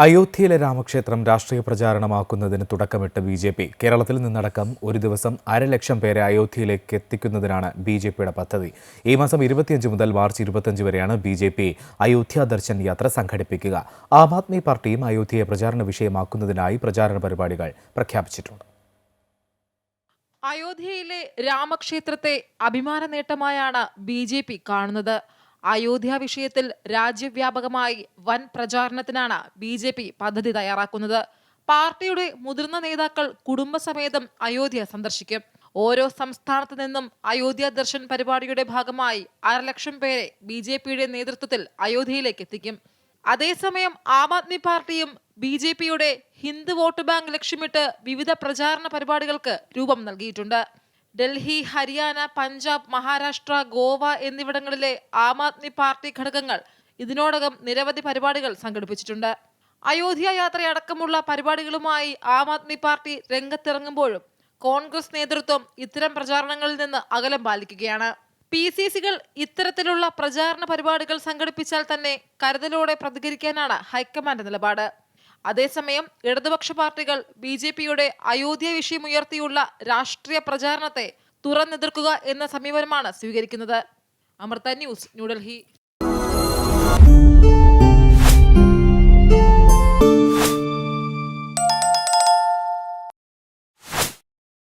അയോധ്യയിലെ രാമക്ഷേത്രം രാഷ്ട്രീയ പ്രചാരണമാക്കുന്നതിന് തുടക്കമിട്ട് ബി.ജെ.പി. കേരളത്തിൽ നിന്നടക്കം ഒരു ദിവസം 1,00,000 പേരെ അയോധ്യയിലേക്ക് എത്തിക്കുന്നതിനാണ് ബി.ജെ.പിയുടെ പദ്ധതി. ഈ മാസം 25 മുതൽ മാർച്ച് 25 വരെയാണ് ബി.ജെ.പി. അയോധ്യ ദർശൻ യാത്ര സംഘടിപ്പിക്കുക. ആം ആദ്മി പാർട്ടിയും അയോധ്യയെ പ്രചാരണ വിഷയമാക്കുന്നതിനായി പ്രചാരണ പരിപാടികൾ പ്രഖ്യാപിച്ചിട്ടുണ്ട്. അയോധ്യയിലെ രാമക്ഷേത്രത്തെ അഭിമാന നേട്ടമായാണ് ബി.ജെ.പി. കാണുന്നത്. അയോധ്യ വിഷയത്തിൽ രാജ്യവ്യാപകമായി വൻ പ്രചാരണത്തിനാണ് ബി.ജെ.പി. പദ്ധതി തയ്യാറാക്കുന്നത്. പാർട്ടിയുടെ മുതിർന്ന നേതാക്കൾ കുടുംബസമേതം അയോധ്യ സന്ദർശിക്കും. ഓരോ സംസ്ഥാനത്തു നിന്നും അയോധ്യ ദർശൻ പരിപാടിയുടെ ഭാഗമായി 1,00,000 പേരെ ബി.ജെ.പിയുടെ നേതൃത്വത്തിൽ അയോധ്യയിലേക്ക് എത്തിക്കും. അതേസമയം ആം ആദ്മി പാർട്ടിയും ബി.ജെ.പിയുടെ ഹിന്ദു വോട്ട് ബാങ്ക് ലക്ഷ്യമിട്ട് വിവിധ പ്രചാരണ പരിപാടികൾക്ക് രൂപം നൽകിയിട്ടുണ്ട്. ഡൽഹി, ഹരിയാന, പഞ്ചാബ്, മഹാരാഷ്ട്ര, ഗോവ എന്നിവിടങ്ങളിലെ ആം ആദ്മി പാർട്ടി ഘടകങ്ങൾ ഇതിനോടകം നിരവധി പരിപാടികൾ സംഘടിപ്പിച്ചിട്ടുണ്ട്. അയോധ്യ യാത്രയടക്കമുള്ള പരിപാടികളുമായി ആം ആദ്മി പാർട്ടി രംഗത്തിറങ്ങുമ്പോഴും കോൺഗ്രസ് നേതൃത്വം ഇത്തരം പ്രചാരണങ്ങളിൽ നിന്ന് അകലം പാലിക്കുകയാണ്. PCCകൾ ഇത്തരത്തിലുള്ള പ്രചാരണ പരിപാടികൾ സംഘടിപ്പിച്ചാൽ തന്നെ കരുതലോടെ പ്രതികരിക്കാനാണ് ഹൈക്കമാൻഡ് നിലപാട്. അതേസമയം ഇടതുപക്ഷ പാർട്ടികൾ ബി.ജെ.പിയുടെ അയോധ്യ വിഷയമുയർത്തിയുള്ള രാഷ്ട്രീയ പ്രചാരണത്തെ തുറന്നെതിർക്കുക എന്ന സമീപനമാണ് സ്വീകരിക്കുന്നത്. അമൃത ന്യൂസ്, ന്യൂഡൽഹി.